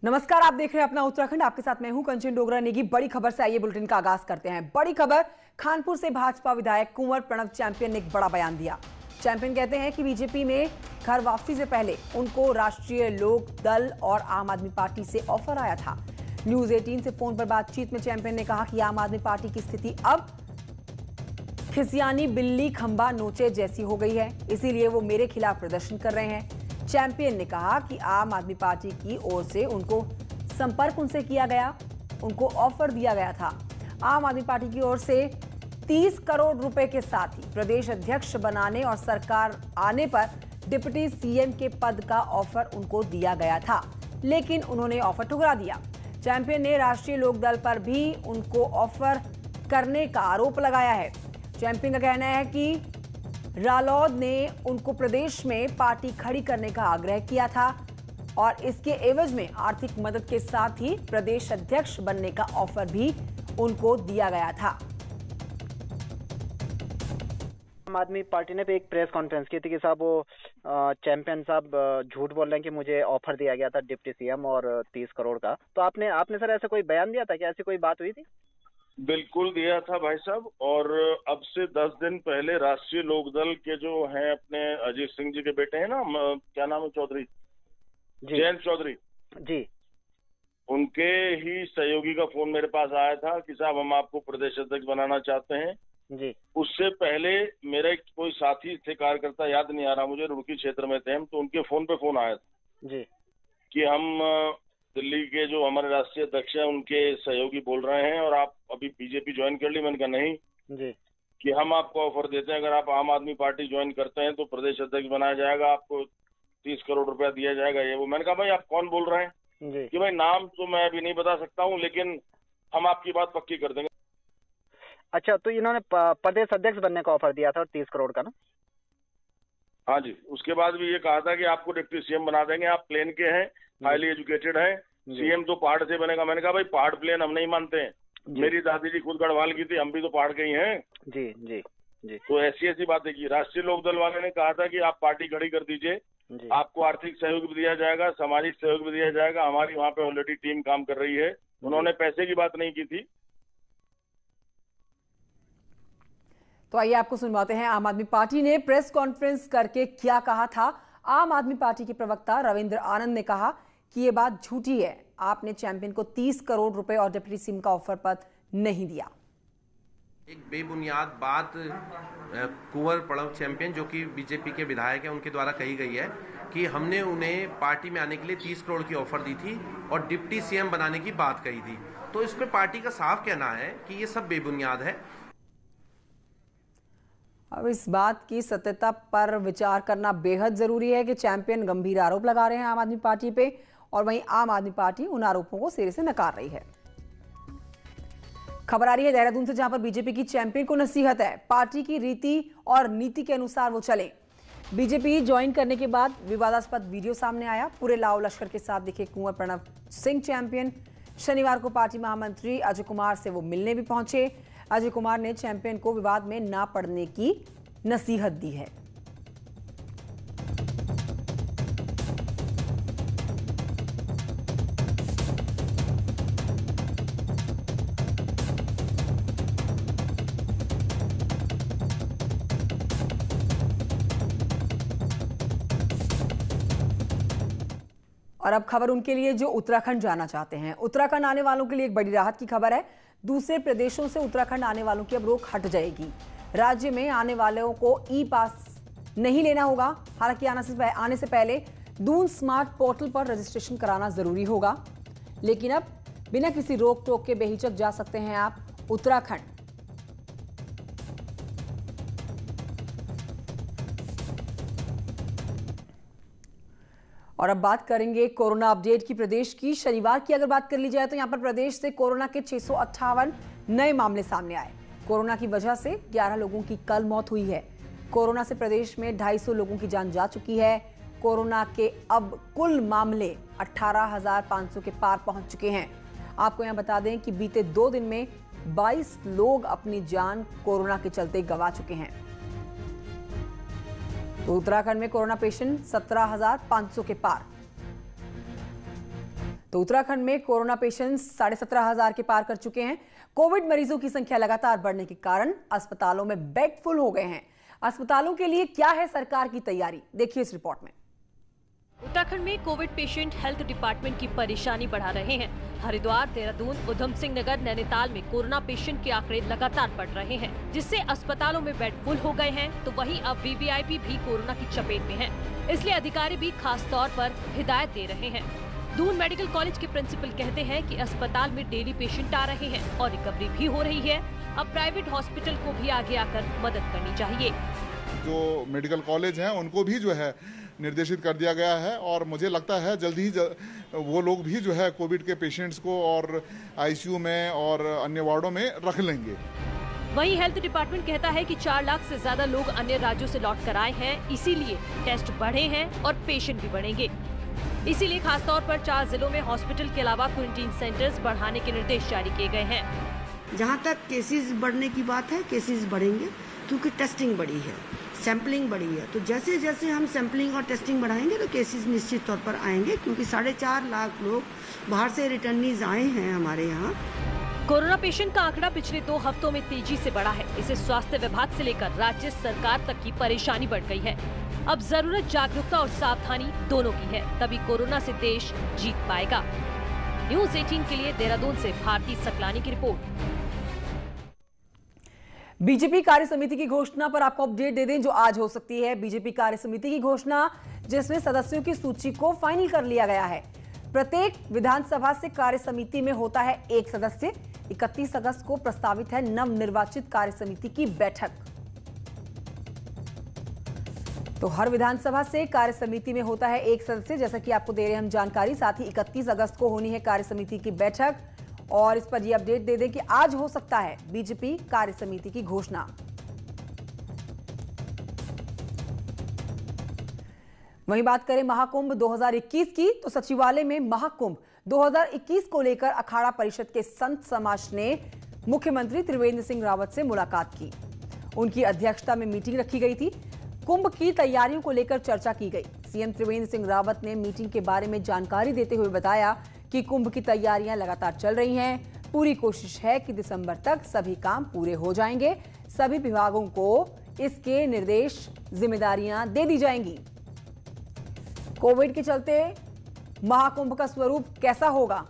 नमस्कार, आप देख रहे हैं अपना उत्तराखंड। आपके साथ मैं हूं कंचन डोगरा नेगी। बड़ी खबर से आइए बुलेटिन का आगाज करते हैं। बड़ी खबर, खानपुर से भाजपा विधायक कुंवर प्रणव चैंपियन ने एक बड़ा बयान दिया। चैंपियन कहते हैं कि बीजेपी में घर वापसी से पहले उनको राष्ट्रीय लोक दल और आम आदमी पार्टी से ऑफर आया था। न्यूज 18 से फोन पर बातचीत में चैंपियन ने कहा कि आम आदमी पार्टी की स्थिति अब खिसियानी बिल्ली खंबा नोचे जैसी हो गई है, इसीलिए वो मेरे खिलाफ प्रदर्शन कर रहे हैं। चैंपियन ने कहा कि आम आदमी पार्टी की ओर से उनको संपर्क उनसे किया गया, उनको ऑफर दिया गया था। आम आदमी पार्टी की ओर से 30 करोड़ रुपए के साथ ही प्रदेश अध्यक्ष बनाने और सरकार आने पर डिप्टी सीएम के पद का ऑफर उनको दिया गया था, लेकिन उन्होंने ऑफर ठुकरा दिया। चैंपियन ने राष्ट्रीय लोकदल पर भी उनको ऑफर करने का आरोप लगाया है। चैंपियन का कहना है कि रालोद ने उनको प्रदेश में पार्टी खड़ी करने का आग्रह किया था और इसके एवज में आर्थिक मदद के साथ ही प्रदेश अध्यक्ष बनने का ऑफर भी उनको दिया गया था। आम आदमी पार्टी ने भी एक प्रेस कॉन्फ्रेंस की थी कि साहब वो चैंपियन साहब झूठ बोल रहे हैं कि मुझे ऑफर दिया गया था डिप्टी सीएम और 30 करोड़ का। तो आपने सर ऐसे कोई बयान दिया था क्या? ऐसी कोई बात हुई थी? बिल्कुल दिया था भाई साहब। और अब से 10 दिन पहले राष्ट्रीय लोकदल के जो हैं अपने अजीत सिंह जी के बेटे हैं ना, क्या नाम है, चौधरी, जयंत चौधरी जी, उनके ही सहयोगी का फोन मेरे पास आया था कि साहब हम आपको प्रदेश अध्यक्ष बनाना चाहते हैं जी। उससे पहले मेरे कोई साथी थे, कार्यकर्ता, याद नहीं आ रहा मुझे, रुड़की क्षेत्र में थे हम, तो उनके फोन पे फोन आया था जी कि हम दिल्ली के जो हमारे राष्ट्रीय अध्यक्ष हैं उनके सहयोगी बोल रहे हैं और आप अभी बीजेपी ज्वाइन कर ली। मैंने कहा नहीं जी, कि हम आपको ऑफर देते हैं, अगर आप आम आदमी पार्टी ज्वाइन करते हैं तो प्रदेश अध्यक्ष बनाया जाएगा, आपको 30 करोड़ रुपया दिया जाएगा, ये वो। मैंने कहा भाई आप कौन बोल रहे हैं जी। कि भाई नाम तो मैं अभी नहीं बता सकता हूँ, लेकिन हम आपकी बात पक्की कर देंगे। अच्छा, तो इन्होंने प्रदेश अध्यक्ष बनने का ऑफर दिया था और 30 करोड़ का ना? हाँ जी। उसके बाद भी ये कहा था कि आपको डिप्टी सीएम बना देंगे, आप प्लेन के हैं, हाईली एजुकेटेड हैं, सीएम तो पहाड़ से बनेगा। मैंने कहा भाई पहाड़ प्लेन हम नहीं मानते हैं, मेरी दादी जी खुद गढ़वाल की थी, हम भी तो पहाड़ के ही हैं। जी जी जी। तो ऐसी बातें की। राष्ट्रीय लोकदल वाले ने कहा था कि आप पार्टी खड़ी कर दीजिए, आपको आर्थिक सहयोग भी दिया जाएगा, सामाजिक सहयोग भी दिया जाएगा, हमारी वहाँ पे ऑलरेडी टीम काम कर रही है। उन्होंने पैसे की बात नहीं की थी। तो आइए आपको सुनवाते हैं आम आदमी पार्टी ने प्रेस कॉन्फ्रेंस करके क्या कहा था। आम आदमी पार्टी के प्रवक्ता रविंद्र आनंद ने कहा कि ये बात झूठी है, आपने चैंपियन को 30 करोड़ रुपए और डिप्टी सीएम का ऑफर पत्र नहीं दिया। एक बेबुनियाद बात कुंवर प्रणव चैंपियन जो कि बीजेपी के विधायक हैं उनके द्वारा कही गई है कि हमने उन्हें पार्टी में आने के लिए 30 करोड़ की ऑफर दी थी और डिप्टी सीएम बनाने की बात कही थी। तो इस पे पार्टी का साफ कहना है कि ये सब बेबुनियाद है। अब इस बात की सत्यता पर विचार करना बेहद जरूरी है कि चैंपियन गंभीर आरोप लगा रहे हैं आम आदमी पार्टी पे और वहीं आम आदमी पार्टी उन आरोपों को सिरे से नकार रही है। खबर आ रही है देहरादून से, जहां पर बीजेपी की चैंपियन को नसीहत है, पार्टी की रीति और नीति के अनुसार वो चले। बीजेपी ज्वाइन करने के बाद विवादास्पद वीडियो सामने आया। पूरे लाव लश्कर के साथ दिखे कुंवर प्रणव सिंह चैंपियन। शनिवार को पार्टी महामंत्री अजय कुमार से वो मिलने भी पहुंचे। अजय कुमार ने चैंपियन को विवाद में ना पड़ने की नसीहत दी है। और अब खबर उनके लिए जो उत्तराखंड जाना चाहते हैं। उत्तराखंड आने वालों के लिए एक बड़ी राहत की खबर है। दूसरे प्रदेशों से उत्तराखंड आने वालों की अब रोक हट जाएगी। राज्य में आने वालों को ई पास नहीं लेना होगा। हालांकि आने से पहले दून स्मार्ट पोर्टल पर रजिस्ट्रेशन कराना जरूरी होगा, लेकिन अब बिना किसी रोक टोक के बेहिचक जा सकते हैं आप उत्तराखंड। और अब बात करेंगे कोरोना अपडेट की, प्रदेश की। शनिवार की अगर बात कर ली जाए तो यहां पर प्रदेश से कोरोना के 658 नए मामले सामने आए। कोरोना की वजह से 11 लोगों की कल मौत हुई है। कोरोना से प्रदेश में 250 लोगों की जान जा चुकी है। कोरोना के अब कुल मामले 18,500 के पार पहुंच चुके हैं। आपको यहां बता दें कि बीते 2 दिन में 22 लोग अपनी जान कोरोना के चलते गंवा चुके हैं। तो उत्तराखंड में कोरोना पेशेंट 17,500 के पार। तो उत्तराखंड में कोरोना पेशेंट्स 17,500 के पार कर चुके हैं। कोविड मरीजों की संख्या लगातार बढ़ने के कारण अस्पतालों में बेड फुल हो गए हैं। अस्पतालों के लिए क्या है सरकार की तैयारी, देखिए इस रिपोर्ट में। उत्तराखंड में कोविड पेशेंट हेल्थ डिपार्टमेंट की परेशानी बढ़ा रहे हैं। हरिद्वार, देहरादून, उधम सिंह नगर, नैनीताल में कोरोना पेशेंट के आंकड़े लगातार बढ़ रहे हैं, जिससे अस्पतालों में बेड फुल हो गए हैं। तो वहीं अब वीवीआईपी भी कोरोना की चपेट में है, इसलिए अधिकारी भी खास तौर पर हिदायत दे रहे हैं। दून मेडिकल कॉलेज के प्रिंसिपल कहते हैं कि अस्पताल में डेली पेशेंट आ रहे हैं और रिकवरी भी हो रही है। अब प्राइवेट हॉस्पिटल को भी आगे आकर मदद करनी चाहिए। जो मेडिकल कॉलेज हैं उनको भी जो है निर्देशित कर दिया गया है और मुझे लगता है जल्द ही वो लोग भी जो है कोविड के पेशेंट्स को और आईसीयू में और अन्य वार्डों में रख लेंगे। वहीं हेल्थ डिपार्टमेंट कहता है कि 4 लाख से ज्यादा लोग अन्य राज्यों से लौट कर आए हैं, इसीलिए टेस्ट बढ़े हैं और पेशेंट भी बढ़ेंगे। इसीलिए खासतौर पर 4 जिलों में हॉस्पिटल के अलावा क्वारंटीन सेंटर्स बढ़ाने के निर्देश जारी किए गए हैं। जहाँ तक केसेस बढ़ने की बात है, केसेस बढ़ेंगे क्योंकि टेस्टिंग बढ़ी है, सैंपलिंग बढ़ी है। तो जैसे जैसे हम सैंपलिंग और टेस्टिंग बढ़ाएंगे तो केसेस निश्चित तौर पर आएंगे, क्योंकि 4.5 लाख लोग बाहर से रिटर्नीज आए हैं हमारे यहाँ। कोरोना पेशेंट का आंकड़ा पिछले 2 हफ्तों में तेजी से बढ़ा है। इससे स्वास्थ्य विभाग से लेकर राज्य सरकार तक की परेशानी बढ़ गई है। अब जरूरत जागरूकता और सावधानी दोनों की है, तभी कोरोना से देश जीत पाएगा। न्यूज़ 18 के लिए देहरादून से भारती सकलानी की रिपोर्ट। बीजेपी कार्य समिति की घोषणा पर आपको अपडेट दे दें जो आज हो सकती है। बीजेपी कार्य समिति की घोषणा, जिसमें सदस्यों की सूची को फाइनल कर लिया गया है। प्रत्येक विधानसभा से कार्य समिति में होता है 1 सदस्य। 31 अगस्त को प्रस्तावित है नवनिर्वाचित कार्य समिति की बैठक। तो हर विधानसभा से कार्य समिति में होता है 1 सदस्य, जैसा कि आपको दे रहे हैं हम जानकारी। साथ ही 31 अगस्त को होनी है कार्य समिति की बैठक और इस पर यह अपडेट दे दें कि आज हो सकता है बीजेपी कार्य समिति की घोषणा। वहीं बात करें महाकुंभ 2021 की, तो सचिवालय में महाकुंभ 2021 को लेकर अखाड़ा परिषद के संत समाज ने मुख्यमंत्री त्रिवेंद्र सिंह रावत से मुलाकात की। उनकी अध्यक्षता में मीटिंग रखी गई थी। कुंभ की तैयारियों को लेकर चर्चा की गई। सीएम त्रिवेंद्र सिंह रावत ने मीटिंग के बारे में जानकारी देते हुए बताया कि कुंभ की तैयारियां लगातार चल रही हैं। पूरी कोशिश है कि दिसंबर तक सभी काम पूरे हो जाएंगे। सभी विभागों को इसके निर्देश, जिम्मेदारियां दे दी जाएंगी। कोविड के चलते महाकुंभ का स्वरूप कैसा होगा,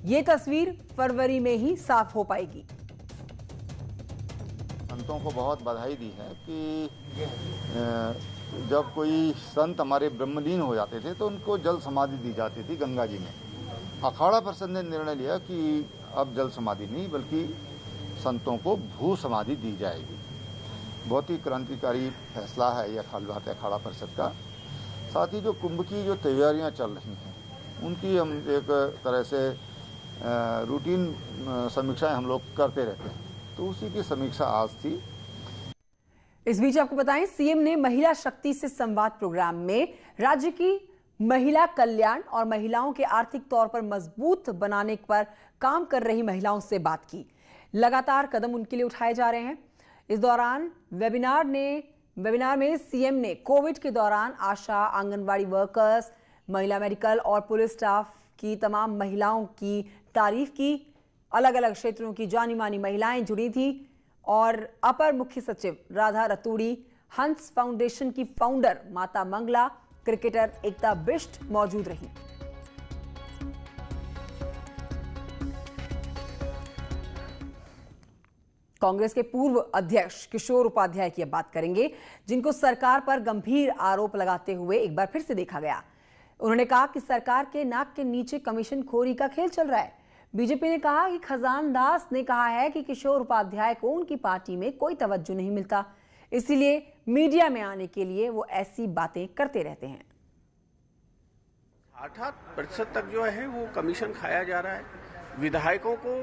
ये तस्वीर फरवरी में ही साफ हो पाएगी। संतों को बहुत बधाई दी है कि जब कोई संत हमारे ब्रह्मलीन हो जाते थे तो उनको जल समाधि दी जाती थी गंगा जी में। अखाड़ा परिषद ने निर्णय लिया कि अब जल समाधि नहीं बल्कि संतों को भू समाधि दी जाएगी। बहुत ही क्रांतिकारी फैसला है यह अखाड़ा परिषद का। साथ ही जो कुंभ की जो तैयारियां चल रही हैं उनकी हम एक तरह से रूटीन समीक्षाएं हम लोग करते रहते हैं, तो उसी की समीक्षा आज थी। इस बीच आपको बताएं, सीएम ने महिला शक्ति से संवाद प्रोग्राम में राज्य की महिला कल्याण और महिलाओं के आर्थिक तौर पर मजबूत बनाने पर काम कर रही महिलाओं से बात की। लगातार कदम उनके लिए उठाए जा रहे हैं। इस दौरान वेबिनार में सीएम ने कोविड के दौरान आशा, आंगनवाड़ी वर्कर्स, महिला मेडिकल और पुलिस स्टाफ की तमाम महिलाओं की तारीफ की। अलग अलग क्षेत्रों की जानी मानी महिलाएं जुड़ी थी और अपर मुख्य सचिव राधा रतूड़ी, हंस फाउंडेशन की फाउंडर माता मंगला, क्रिकेटर एकता बिष्ट मौजूद रही। कांग्रेस के पूर्व अध्यक्ष किशोर उपाध्याय की अब बात करेंगे, जिनको सरकार पर गंभीर आरोप लगाते हुए एक बार फिर से देखा गया। उन्होंने कहा कि सरकार के नाक के नीचे कमीशन खोरी का खेल चल रहा है। बीजेपी ने कहा कि खजान दास ने कहा है कि किशोर उपाध्याय को उनकी पार्टी में कोई तवज्जो नहीं मिलता, इसीलिए मीडिया में आने के लिए वो ऐसी बातें करते रहते हैं। 8% तक जो है वो कमीशन खाया जा रहा है। विधायकों को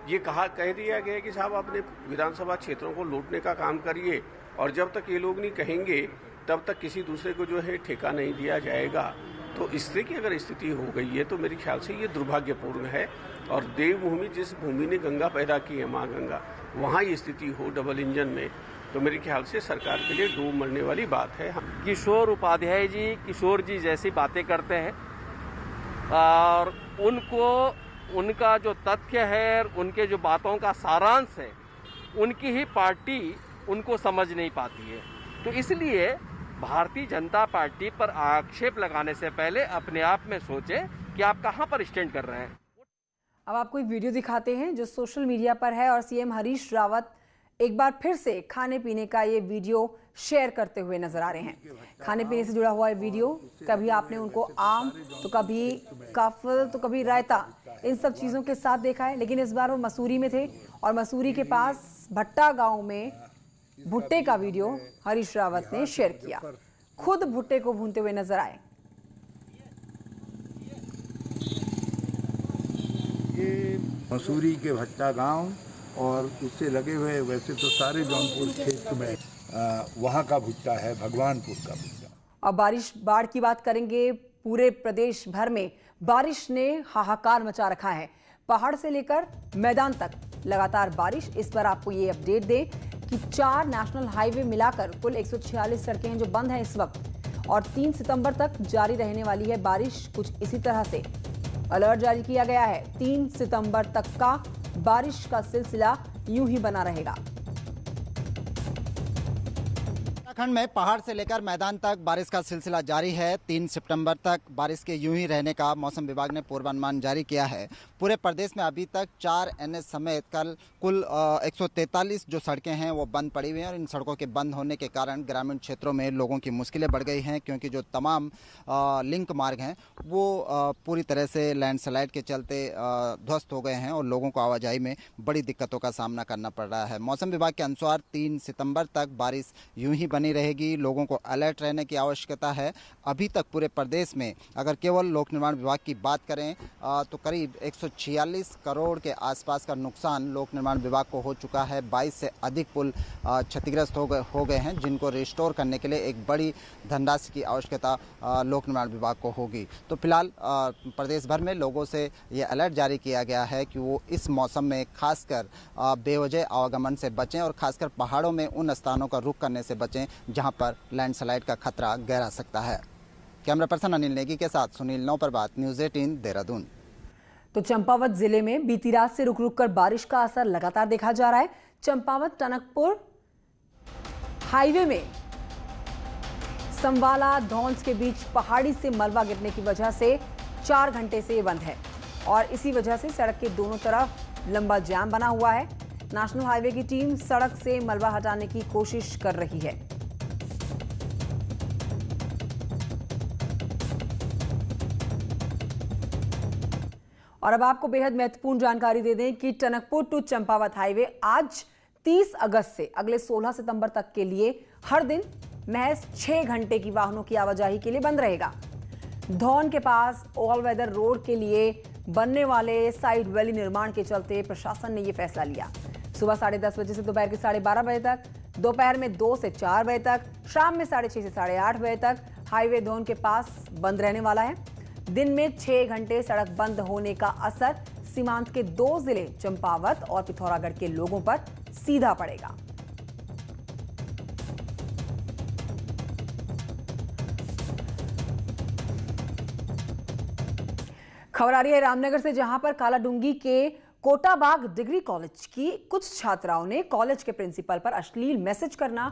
ये कह दिया गया कि साहब अपने विधानसभा क्षेत्रों को लूटने का काम करिए और जब तक ये लोग नहीं कहेंगे तब तक किसी दूसरे को जो है ठेका नहीं दिया जाएगा। तो इस तरह की अगर स्थिति हो गई है तो मेरे ख्याल से ये दुर्भाग्यपूर्ण है। और देवभूमि, जिस भूमि ने गंगा पैदा की है, माँ गंगा, वहाँ ये स्थिति हो डबल इंजन में, तो मेरे ख्याल से सरकार के लिए डूब मरने वाली बात है। किशोर उपाध्याय जी किशोर जी जैसी बातें करते हैं और उनको उनका जो तथ्य है, उनके जो बातों का सारांश है, उनकी ही पार्टी उनको समझ नहीं पाती है। तो इसलिए भारतीय जनता पार्टी पर आक्षेप लगाने से पहले अपने आप में सोचें कि आप कहां पर स्टैंड कर रहे हैं। अब आपको एक वीडियो दिखाते हैं जो सोशल मीडिया पर है और सीएम हरीश रावत एक बार फिर से खाने पीने का ये वीडियो शेयर करते हुए नजर आ रहे हैं। खाने पीने से जुड़ा हुआ ये वीडियो, कभी आपने उनको आम तो कभी काफल तो कभी रायता, इन सब चीज़ों के साथ देखा है। लेकिन इस बार वो मसूरी में थे और मसूरी के पास भट्टा गांव में भुट्टे का वीडियो हरीश रावत ने शेयर किया। खुद भुट्टे को भूनते हुए नजर आए। ये मसूरी के भट्टा गांव और उससे लगे हुए, वैसे तो सारे जौनपुर क्षेत्र में वहाँ का भुट्टा है, भगवानपुर का भुट्टा। अब बाढ़ की बात करेंगे। पूरे प्रदेश भर में बारिश ने हाहाकार मचा रखा है। पहाड़ से लेकर मैदान तक लगातार बारिश। इस पर आपको ये अपडेट दें कि 4 नेशनल हाईवे मिलाकर कुल 146 सड़कें हैं जो बंद हैं इस वक्त, और 3 सितंबर तक जारी रहने वाली है बारिश। कुछ इसी तरह से अलर्ट जारी किया गया है। 3 सितंबर तक का बारिश का सिलसिला यूं ही बना रहेगा। उत्तराखंड में पहाड़ से लेकर मैदान तक बारिश का सिलसिला जारी है। 3 सितंबर तक बारिश के यूं ही रहने का मौसम विभाग ने पूर्वानुमान जारी किया है। पूरे प्रदेश में अभी तक 4 NH समेत कुल 143 जो सड़कें हैं वो बंद पड़ी हुई हैं, और इन सड़कों के बंद होने के कारण ग्रामीण क्षेत्रों में लोगों की मुश्किलें बढ़ गई हैं, क्योंकि जो तमाम लिंक मार्ग हैं वो पूरी तरह से लैंडस्लाइड के चलते ध्वस्त हो गए हैं और लोगों को आवाजाही में बड़ी दिक्कतों का सामना करना पड़ रहा है। मौसम विभाग के अनुसार 3 सितंबर तक बारिश यूं ही बनी रहेगी। लोगों को अलर्ट रहने की आवश्यकता है। अभी तक पूरे प्रदेश में अगर केवल लोक निर्माण विभाग की बात करें तो करीब 146 करोड़ के आसपास का नुकसान लोक निर्माण विभाग को हो चुका है। 22 से अधिक पुल क्षतिग्रस्त हो गए हैं, जिनको रिस्टोर करने के लिए एक बड़ी धनराशि की आवश्यकता लोक निर्माण विभाग को होगी। तो फिलहाल प्रदेश भर में लोगों से ये अलर्ट जारी किया गया है कि वो इस मौसम में खासकर बेवजह आवागमन से बचें और खासकर पहाड़ों में उन स्थानों का रुख करने से बचें जहां पर लैंडस्लाइड का खतरा गहरा सकता है। कैमरा पर्सन अनिल नेगी के साथ सुनील नौपरबात, न्यूज़ 18 देहरादून। तो चंपावत जिले में बीती रात से रुक रुक कर बारिश का असर लगातार देखा जा रहा है। चंपावत टनकपुर हाईवे में संबाला धौंस के बीच पहाड़ी से मलबा गिरने की वजह से 4 घंटे से बंद है, और इसी वजह से सड़क के दोनों तरफ लंबा जाम बना हुआ है। नेशनल हाईवे की टीम सड़क से मलबा हटाने की कोशिश कर रही है। और अब आपको बेहद महत्वपूर्ण जानकारी दे दें कि टनकपुर टू चंपावत हाईवे आज 30 अगस्त से अगले 16 सितंबर तक के लिए हर दिन महज 6 घंटे की वाहनों की आवाजाही के लिए बंद रहेगा। धौन के पास ऑल वेदर रोड के लिए बनने वाले साइड वैली निर्माण के चलते प्रशासन ने यह फैसला लिया। सुबह 10:30 बजे से दोपहर के 12:30 बजे तक, दोपहर में 2 से 4 बजे तक, शाम में 6:30 से 8:30 बजे तक हाईवे धौन के पास बंद रहने वाला है। दिन में 6 घंटे सड़क बंद होने का असर सीमांत के 2 जिले चंपावत और पिथौरागढ़ के लोगों पर सीधा पड़ेगा। खबर आ रही है रामनगर से, जहां पर कालाडूंगी के कोटाबाग डिग्री कॉलेज की कुछ छात्राओं ने कॉलेज के प्रिंसिपल पर अश्लील मैसेज करना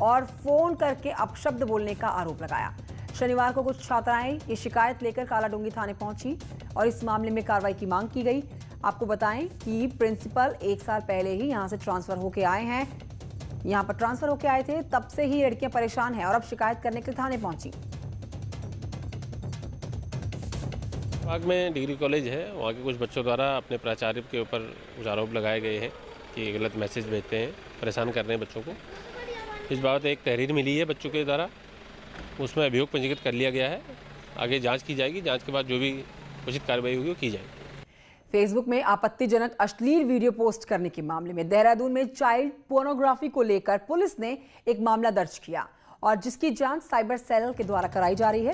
और फोन करके अपशब्द बोलने का आरोप लगाया। शनिवार को कुछ छात्राएं ये शिकायत लेकर कालाडूंगी थाने पहुंची और इस मामले में कार्रवाई की मांग की गई। आपको बताएं कि प्रिंसिपल 1 साल पहले ही यहां से ट्रांसफर होकर आए हैं, यहां पर ट्रांसफर होकर आए थे, तब से ही लड़कियां परेशान हैं और अब शिकायत करने के लिए थाने पहुंची। बाग में डिग्री कॉलेज है, वहाँ के कुछ बच्चों द्वारा अपने प्राचार्य के ऊपर कुछ आरोप लगाए गए हैं कि गलत मैसेज भेजते हैं, परेशान कर रहे हैं बच्चों को। इस बाबत एक तहरीर मिली है बच्चों के द्वारा, उसमें अभियोग पंजीकृत कर लिया गया है। आगे जांच की जाएगी, जांच के बाद जो भी उचित कार्रवाई होगी वो की जाएगी। फेसबुक में आपत्तिजनक अश्लील वीडियो पोस्ट करने के मामले में देहरादून में चाइल्ड पोर्नोग्राफी को लेकर पुलिस ने एक मामला दर्ज किया और जिसकी जांच साइबर सेल के द्वारा कराई जा रही है।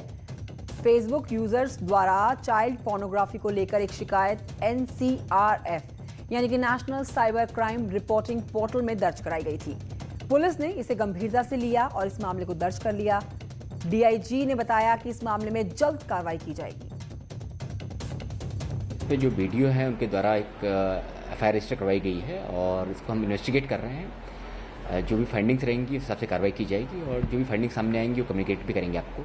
फेसबुक यूजर्स द्वारा चाइल्ड पोर्नोग्राफी को लेकर एक शिकायत NCRF यानी कि national cyber crime reporting portal में दर्ज कराई गई थी। पुलिस ने इसे गंभीरता से लिया और इस मामले को दर्ज कर लिया। DIG ने बताया कि इस मामले में जल्द कार्रवाई की जाएगी। पे जो वीडियो है उनके द्वारा एक FIR रजिस्टर करवाई गई है और इसको हम इन्वेस्टिगेट कर रहे हैं। जो भी फाइंडिंग्स रहेंगी उस हिसाब से कार्रवाई की जाएगी और जो भी फाइंडिंग्स सामने आएंगी वो कम्युनिकेट भी करेंगे आपको।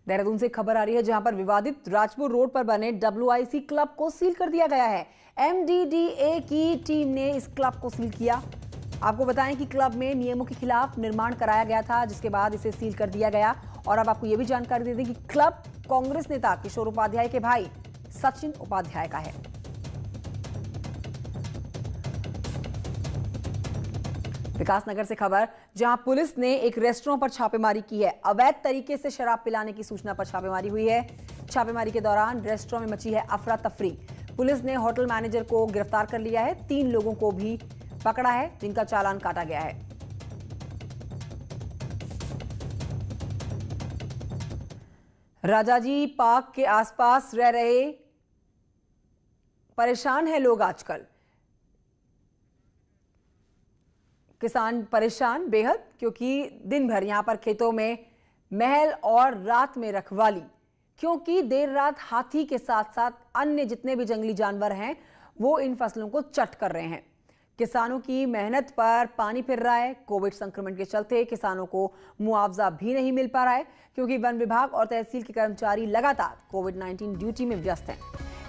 देहरादून से खबर आ रही है जहां पर विवादित राजपुर रोड पर बने WIC क्लब को सील कर दिया गया है। MDDA की टीम ने इस क्लब को सील किया। आपको बताएं कि क्लब में नियमों के खिलाफ निर्माण कराया गया था, जिसके बाद इसे सील कर दिया गया। और अब आपको यह भी जानकारी दे दें कि क्लब कांग्रेस नेता किशोर उपाध्याय के भाई सचिन उपाध्याय का है। विकासनगर से खबर, जहां पुलिस ने एक रेस्टोरेंट पर छापेमारी की है। अवैध तरीके से शराब पिलाने की सूचना पर छापेमारी हुई है। छापेमारी के दौरान रेस्टोरेंट में मची है अफरा तफरी। पुलिस ने होटल मैनेजर को गिरफ्तार कर लिया है। 3 लोगों को भी पकड़ा है जिनका चालान काटा गया है। राजाजी पार्क के आसपास रह रहे परेशान हैं लोग आजकल। किसान परेशान बेहद, क्योंकि दिन भर यहां पर खेतों में महल और रात में रखवाली, क्योंकि देर रात हाथी के साथ साथ अन्य जितने भी जंगली जानवर हैं वो इन फसलों को चट कर रहे हैं। किसानों की मेहनत पर पानी फिर रहा है। कोविड संक्रमण के चलते किसानों को मुआवजा भी नहीं मिल पा रहा है, क्योंकि वन विभाग और तहसील के कर्मचारी लगातार कोविड-19 ड्यूटी में व्यस्त हैं।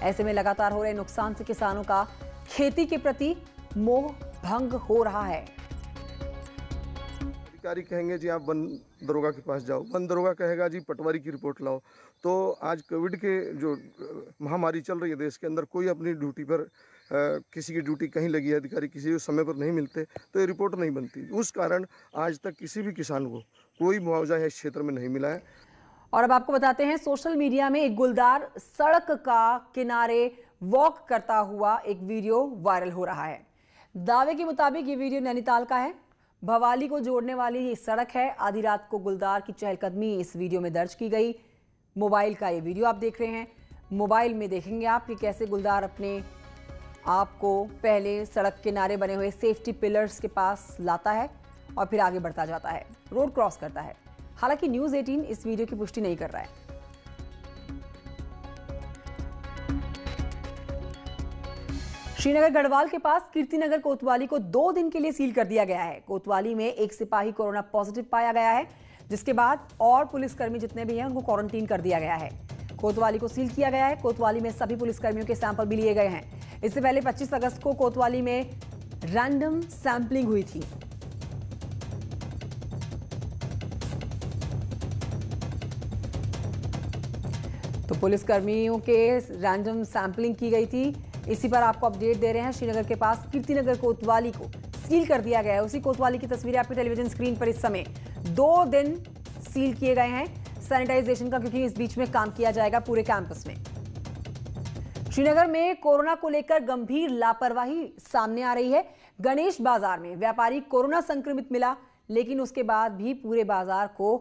ऐसे में लगातार हो रहे नुकसान से किसानों का खेती के प्रति मोह भंग हो रहा है। अधिकारी कहेंगे जी आप वन दरोगा के पास जाओ, वन दरोगा कहेगा जी पटवारी की रिपोर्ट लाओ। तो आज कोविड के जो महामारी चल रही है देश के अंदर, कोई अपनी ड्यूटी पर किसी की ड्यूटी कहीं लगी है, अधिकारी किसी समय पर नहीं मिलते तो ये रिपोर्ट नहीं बनती। उस कारण आज तक किसी भी किसान को कोई मुआवजा इस क्षेत्र में नहीं मिला है। और अब आपको बताते हैं, सोशल मीडिया में एक गुलदार सड़क का किनारे वॉक करता हुआ एक वीडियो वायरल हो रहा है। दावे के मुताबिक ये वीडियो नैनीताल का है। भवाली को जोड़ने वाली ये सड़क है। आधी रात को गुलदार की चहलकदमी इस वीडियो में दर्ज की गई। मोबाइल का ये वीडियो आप देख रहे हैं। मोबाइल में देखेंगे आप कि कैसे गुलदार अपने आप को पहले सड़क किनारे बने हुए सेफ्टी पिलर्स के पास लाता है और फिर आगे बढ़ता जाता है, रोड क्रॉस करता है। हालांकि न्यूज़ 18 इस वीडियो की पुष्टि नहीं कर रहा है। श्रीनगर गढ़वाल के पास कीर्तिनगर कोतवाली को 2 दिन के लिए सील कर दिया गया है। कोतवाली में एक सिपाही कोरोना पॉजिटिव पाया गया है, जिसके बाद और पुलिसकर्मी जितने भी हैं उनको क्वारंटीन कर दिया गया है। कोतवाली को सील किया गया है। कोतवाली में सभी पुलिसकर्मियों के सैंपल भी लिए गए हैं। इससे पहले 25 अगस्त को कोतवाली में रैंडम सैंपलिंग हुई थी। तो पुलिसकर्मियों के रैंडम सैंपलिंग की गई थी। इसी पर आपको अपडेट दे रहे हैं। श्रीनगर के पास कीर्तिनगर कोतवाली को सील कर दिया गया है। उसी कोतवाली की तस्वीरें आपकी टेलीविजन स्क्रीन पर इस समय 2 दिन सील किए गए हैं सैनिटाइजेशन का, क्योंकि इस बीच में काम किया जाएगा पूरे कैंपस में। श्रीनगर में कोरोना को लेकर गंभीर लापरवाही सामने आ रही है। गणेश बाजार में व्यापारी कोरोना संक्रमित मिला, लेकिन उसके बाद भी पूरे बाजार को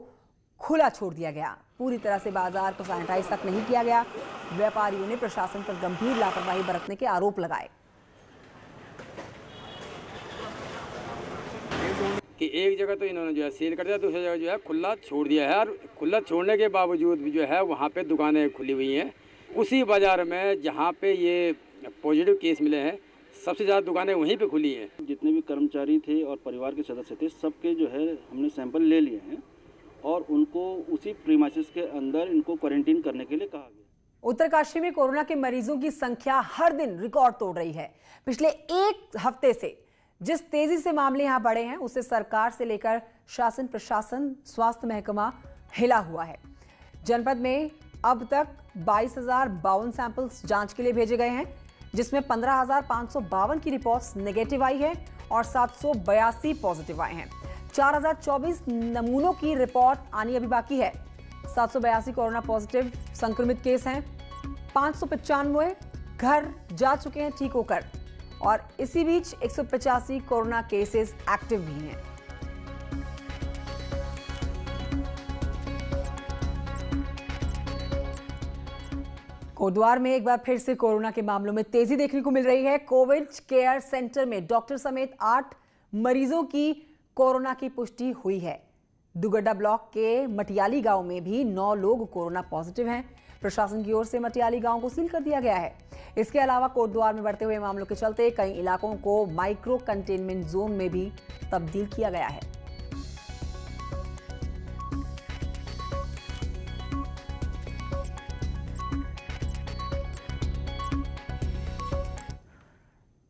खुला छोड़ दिया गया। पूरी तरह से बाजार को सैनिटाइज तक नहीं किया गया। व्यापारियों ने प्रशासन पर गंभीर लापरवाही बरतने के आरोप लगाए कि एक जगह तो इन्होंने जो है सील कर दिया, दूसरी जगह जो है खुला छोड़ दिया है। और खुला छोड़ने के बावजूद भी जो है वहाँ पे दुकानें खुली हुई हैं। उसी बाज़ार में जहाँ पे ये पॉजिटिव केस मिले हैं, सबसे ज़्यादा दुकानें वहीं पे खुली हैं। जितने भी कर्मचारी थे और परिवार के सदस्य थे, सबके जो है हमने सैंपल ले लिए हैं और उनको उसी प्रीमाइसेस के अंदर इनको क्वारंटीन करने के लिए कहा गया। उत्तरकाशी में कोरोना के मरीजों की संख्या हर दिन रिकॉर्ड तोड़ रही है। पिछले 1 हफ्ते से जिस तेजी से मामले यहां बढ़े हैं, उससे सरकार से लेकर शासन प्रशासन, स्वास्थ्य महकमा हिला हुआ है। जनपद में अब तक 22,052 सैंपल्स जांच के लिए भेजे गए हैं, जिसमें 15,552 की रिपोर्ट्स नेगेटिव आई है और 782 पॉजिटिव आए हैं। 4,024 नमूनों की रिपोर्ट आनी अभी बाकी है। 782 कोरोना पॉजिटिव संक्रमित केस हैं। 595 घर जा चुके हैं ठीक होकर, और इसी बीच 185 कोरोना केसेस एक्टिव भी हैं। कोटद्वार में एक बार फिर से कोरोना के मामलों में तेजी देखने को मिल रही है। कोविड केयर सेंटर में डॉक्टर समेत 8 मरीजों की कोरोना की पुष्टि हुई है। दुगड्डा ब्लॉक के मटियाली गांव में भी 9 लोग कोरोना पॉजिटिव हैं। प्रशासन की ओर से मटियाली गांव को सील कर दिया गया है। इसके अलावा कोटद्वार में बढ़ते हुए मामलों के चलते कई इलाकों को माइक्रो कंटेनमेंट जोन में भी तब्दील किया गया है।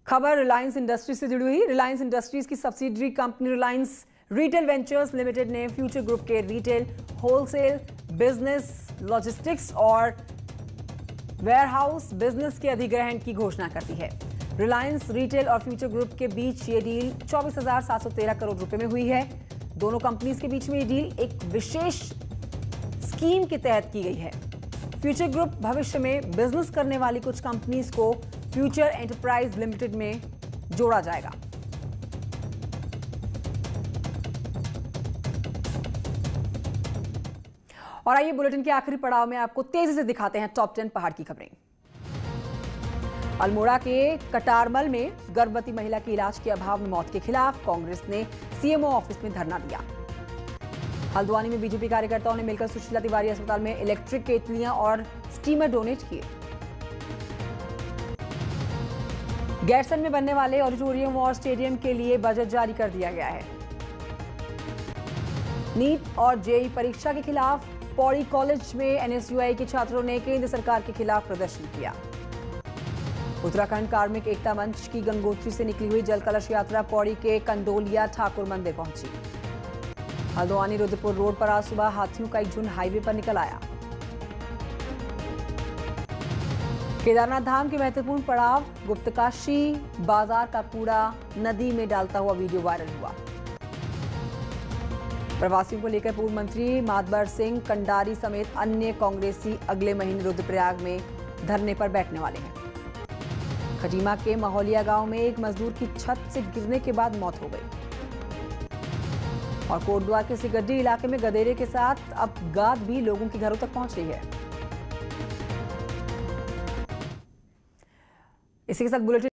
खबर रिलायंस इंडस्ट्रीज से जुड़ी हुई। रिलायंस इंडस्ट्रीज की subsidiary company Reliance retail ventures limited ने फ्यूचर ग्रुप के रिटेल, होलसेल, बिजनेस, लॉजिस्टिक्स और वेयरहाउस बिजनेस के अधिग्रहण की घोषणा कर दी है। रिलायंस रिटेल और फ्यूचर ग्रुप के बीच ये डील 24,713 करोड़ रुपए में हुई है। दोनों कंपनीज के बीच में ये डील एक विशेष स्कीम के तहत की गई है। फ्यूचर ग्रुप भविष्य में बिजनेस करने वाली कुछ कंपनीज को फ्यूचर एंटरप्राइज लिमिटेड में जोड़ा जाएगा। और आइए बुलेटिन के आखिरी पड़ाव में आपको तेजी से दिखाते हैं टॉप 10 पहाड़ की खबरें। अल्मोड़ा के कटारमल में गर्भवती महिला की इलाज के अभाव में मौत के खिलाफ कांग्रेस ने सीएमओ ऑफिस में धरना दिया। हल्द्वानी में बीजेपी कार्यकर्ताओं ने मिलकर सुशीला तिवारी अस्पताल में इलेक्ट्रिक केतलियां और स्टीमर डोनेट किए। गैरसन में बनने वाले ऑडिटोरियम और स्टेडियम के लिए बजट जारी कर दिया गया है। नीट और जेईई परीक्षा के खिलाफ पौड़ी कॉलेज में एनएसयूआई के छात्रों ने केंद्र सरकार के खिलाफ प्रदर्शन किया। उत्तराखंड कार्मिक एकता मंच की गंगोत्री से निकली हुई जल कलश यात्रा पौड़ी के कंडोलिया ठाकुर मंदिर पहुंची। हल्द्वानी रुद्रपुर रोड पर आज सुबह हाथियों का एक झुंड हाईवे पर निकल आया। केदारनाथ धाम के महत्वपूर्ण पड़ाव गुप्तकाशी बाजार का कूड़ा नदी में डालता हुआ वीडियो वायरल हुआ। प्रवासियों को लेकर पूर्व मंत्री मातबर सिंह कंडारी समेत अन्य कांग्रेसी अगले महीने रुद्रप्रयाग में धरने पर बैठने वाले हैं। खटीमा के महोलिया गांव में एक मजदूर की छत से गिरने के बाद मौत हो गई। और कोटद्वार के सिगड्डी इलाके में गधेरे के साथ अब गाद भी लोगों के घरों तक पहुंच रही है। इसी के साथ बुलेटिन